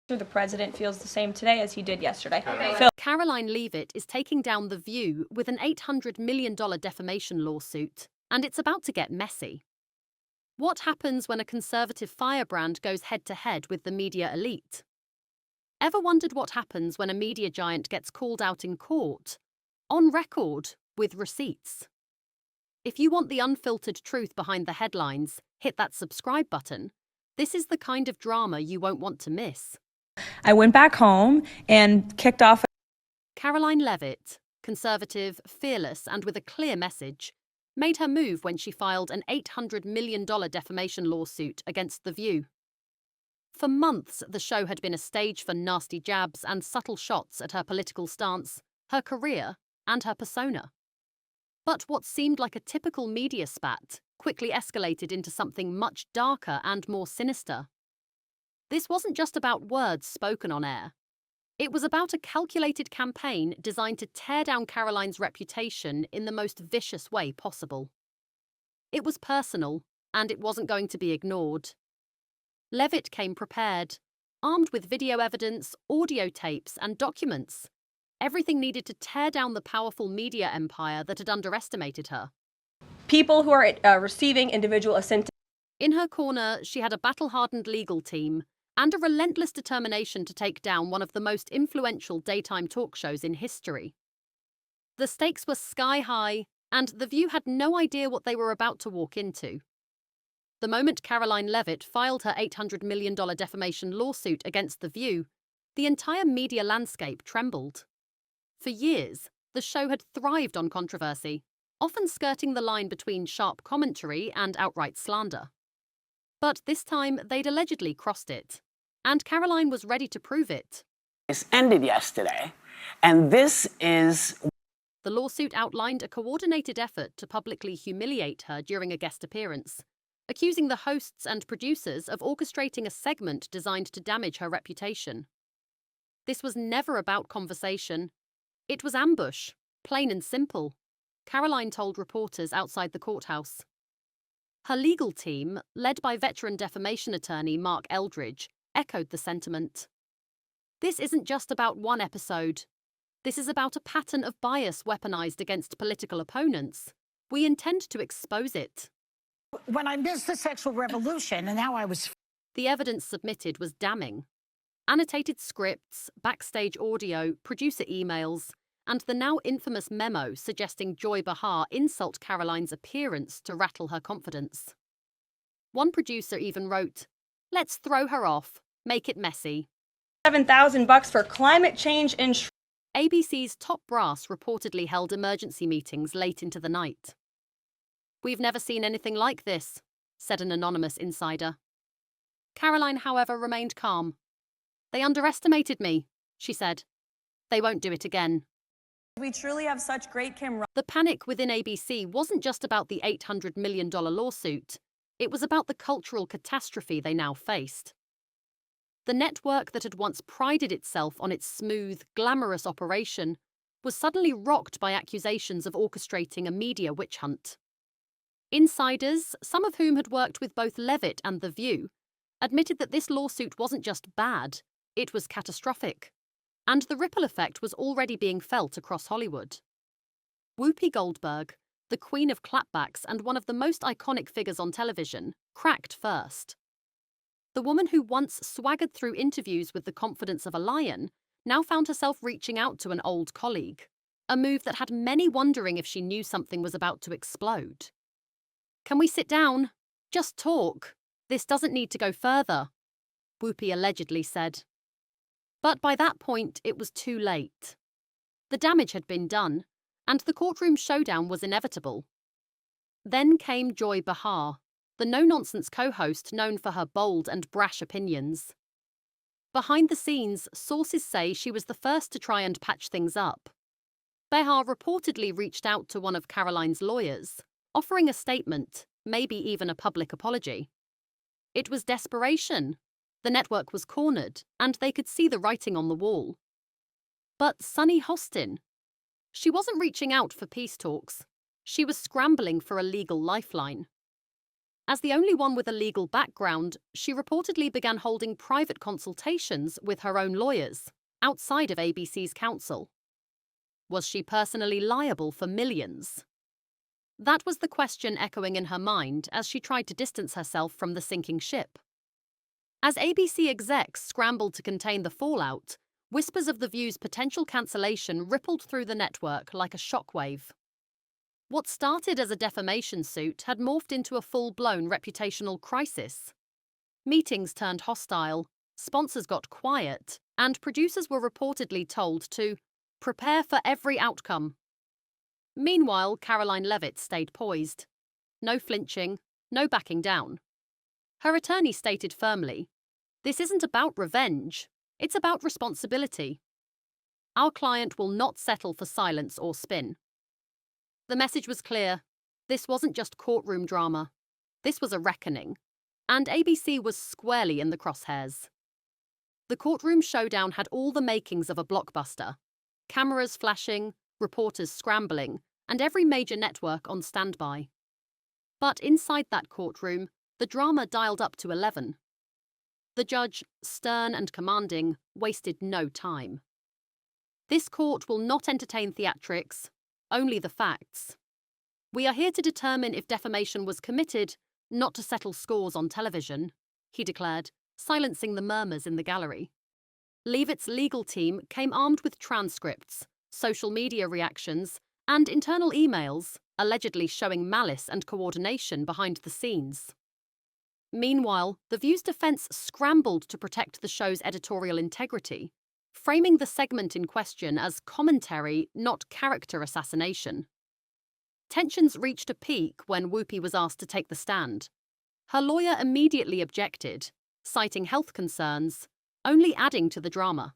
The president feels the same today as he did yesterday. Karoline Leavitt is taking down The View with an $800 million defamation lawsuit, and it's about to get messy. What happens when a conservative firebrand goes head-to-head with the media elite? Ever wondered what happens when a media giant gets called out in court, on record, with receipts? If you want the unfiltered truth behind the headlines, hit that subscribe button. This is the kind of drama you won't want to miss. I went back home and kicked off. Karoline Leavitt, conservative, fearless, and with a clear message, made her move when she filed an $800 million defamation lawsuit against The View. For months, the show had been a stage for nasty jabs and subtle shots at her political stance, her career, and her persona. But what seemed like a typical media spat quickly escalated into something much darker and more sinister. This wasn't just about words spoken on air. It was about a calculated campaign designed to tear down Karoline's reputation in the most vicious way possible. It was personal, and it wasn't going to be ignored. Leavitt came prepared, armed with video evidence, audio tapes, and documents. Everything needed to tear down the powerful media empire that had underestimated her. People who are receiving individual assent. In her corner, she had a battle-hardened legal team and a relentless determination to take down one of the most influential daytime talk shows in history. The stakes were sky-high, and The View had no idea what they were about to walk into. The moment Karoline Leavitt filed her $800 million defamation lawsuit against The View, the entire media landscape trembled. For years, the show had thrived on controversy, often skirting the line between sharp commentary and outright slander. But this time, they'd allegedly crossed it, and Karoline was ready to prove it. This ended yesterday, and this is... The lawsuit outlined a coordinated effort to publicly humiliate her during a guest appearance, accusing the hosts and producers of orchestrating a segment designed to damage her reputation. This was never about conversation. It was ambush, plain and simple, Karoline told reporters outside the courthouse. Her legal team, led by veteran defamation attorney Mark Eldridge, echoed the sentiment. This isn't just about one episode. This is about a pattern of bias weaponized against political opponents. We intend to expose it. When I missed the sexual revolution, and now I was... The evidence submitted was damning. Annotated scripts, backstage audio, producer emails, and the now infamous memo suggesting Joy Behar insult Karoline's appearance to rattle her confidence. One producer even wrote, "Let's throw her off, make it messy." $7,000 for climate change and... ABC's top brass reportedly held emergency meetings late into the night. "We've never seen anything like this," said an anonymous insider. Karoline, however, remained calm. "They underestimated me," she said. "They won't do it again." We truly have such great camaraderie. The panic within ABC wasn't just about the $800 million lawsuit. It was about the cultural catastrophe they now faced. The network that had once prided itself on its smooth, glamorous operation was suddenly rocked by accusations of orchestrating a media witch hunt. Insiders, some of whom had worked with both Leavitt and The View, admitted that this lawsuit wasn't just bad, it was catastrophic. And the ripple effect was already being felt across Hollywood. Whoopi Goldberg, the queen of clapbacks and one of the most iconic figures on television, cracked first. The woman who once swaggered through interviews with the confidence of a lion now found herself reaching out to an old colleague, a move that had many wondering if she knew something was about to explode. "Can we sit down? Just talk. This doesn't need to go further," Whoopi allegedly said. But by that point, it was too late. The damage had been done, and the courtroom showdown was inevitable. Then came Joy Behar, the no-nonsense co-host known for her bold and brash opinions. Behind the scenes, sources say she was the first to try and patch things up. Behar reportedly reached out to one of Karoline's lawyers, offering a statement, maybe even a public apology. It was desperation. The network was cornered, and they could see the writing on the wall. But Sunny Hostin? She wasn't reaching out for peace talks. She was scrambling for a legal lifeline. As the only one with a legal background, she reportedly began holding private consultations with her own lawyers, outside of ABC's counsel. Was she personally liable for millions? That was the question echoing in her mind as she tried to distance herself from the sinking ship. As ABC execs scrambled to contain the fallout, whispers of The View's potential cancellation rippled through the network like a shockwave. What started as a defamation suit had morphed into a full-blown reputational crisis. Meetings turned hostile, sponsors got quiet, and producers were reportedly told to prepare for every outcome. Meanwhile, Karoline Leavitt stayed poised. No flinching, no backing down. Her attorney stated firmly, "This isn't about revenge, it's about responsibility. Our client will not settle for silence or spin." The message was clear. This wasn't just courtroom drama. This was a reckoning. And ABC was squarely in the crosshairs. The courtroom showdown had all the makings of a blockbuster. Cameras flashing, reporters scrambling, and every major network on standby. But inside that courtroom, the drama dialed up to 11. The judge, stern and commanding, wasted no time. This court will not entertain theatrics, only the facts. We are here to determine if defamation was committed, not to settle scores on television, he declared, silencing the murmurs in the gallery. Leavitt's legal team came armed with transcripts, social media reactions, and internal emails, allegedly showing malice and coordination behind the scenes. Meanwhile, The View's defense scrambled to protect the show's editorial integrity, framing the segment in question as commentary, not character assassination. Tensions reached a peak when Whoopi was asked to take the stand. Her lawyer immediately objected, citing health concerns, only adding to the drama.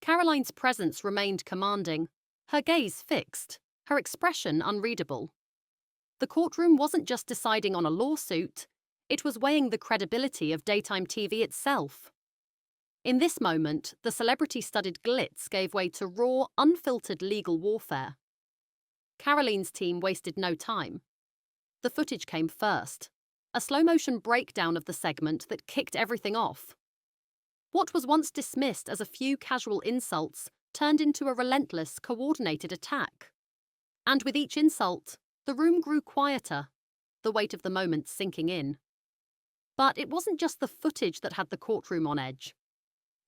Karoline's presence remained commanding, her gaze fixed, her expression unreadable. The courtroom wasn't just deciding on a lawsuit, it was weighing the credibility of daytime TV itself. In this moment, the celebrity-studded glitz gave way to raw, unfiltered legal warfare. Karoline's team wasted no time. The footage came first, a slow-motion breakdown of the segment that kicked everything off. What was once dismissed as a few casual insults turned into a relentless, coordinated attack. And with each insult, the room grew quieter, the weight of the moment sinking in. But it wasn't just the footage that had the courtroom on edge.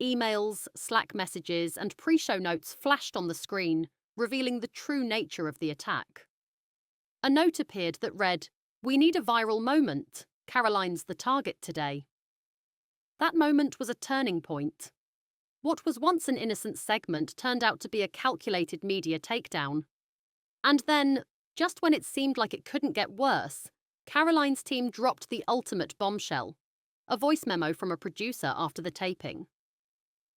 Emails, Slack messages, and pre-show notes flashed on the screen, revealing the true nature of the attack. A note appeared that read, "We need a viral moment. Karoline's the target today." That moment was a turning point. What was once an innocent segment turned out to be a calculated media takedown. And then, just when it seemed like it couldn't get worse, Karoline's team dropped the ultimate bombshell, a voice memo from a producer after the taping.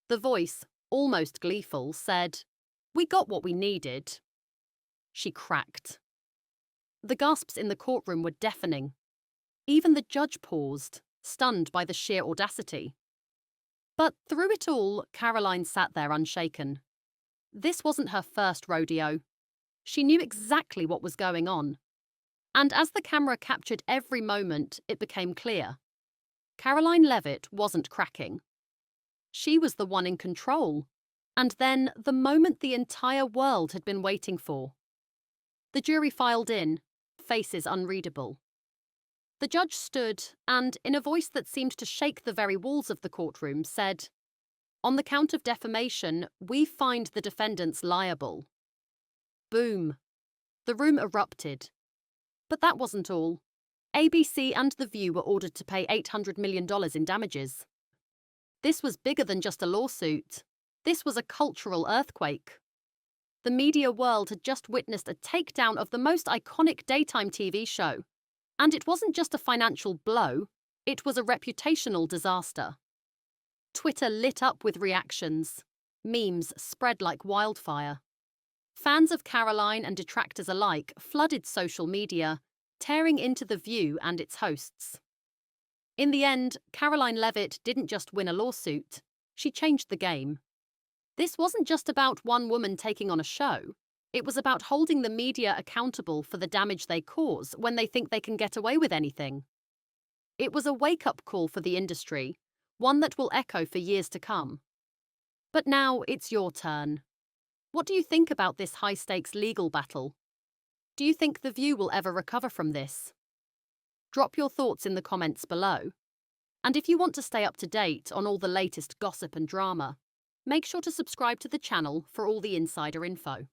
The voice, almost gleeful, said, "We got what we needed." She cracked. The gasps in the courtroom were deafening. Even the judge paused, stunned by the sheer audacity. But through it all, Karoline sat there unshaken. This wasn't her first rodeo. She knew exactly what was going on. And as the camera captured every moment, it became clear. Karoline Leavitt wasn't cracking. She was the one in control. And then the moment the entire world had been waiting for. The jury filed in, faces unreadable. The judge stood and, in a voice that seemed to shake the very walls of the courtroom, said, "On the count of defamation, we find the defendants liable." Boom. The room erupted. But that wasn't all. ABC and The View were ordered to pay $800 million in damages. This was bigger than just a lawsuit. This was a cultural earthquake. The media world had just witnessed a takedown of the most iconic daytime TV show. And it wasn't just a financial blow, it was a reputational disaster. Twitter lit up with reactions. Memes spread like wildfire. Fans of Karoline and detractors alike flooded social media, tearing into The View and its hosts. In the end, Karoline Leavitt didn't just win a lawsuit, she changed the game. This wasn't just about one woman taking on a show. It was about holding the media accountable for the damage they cause when they think they can get away with anything. It was a wake-up call for the industry, one that will echo for years to come. But now it's your turn. What do you think about this high-stakes legal battle? Do you think The View will ever recover from this? Drop your thoughts in the comments below. And if you want to stay up to date on all the latest gossip and drama, make sure to subscribe to the channel for all the insider info.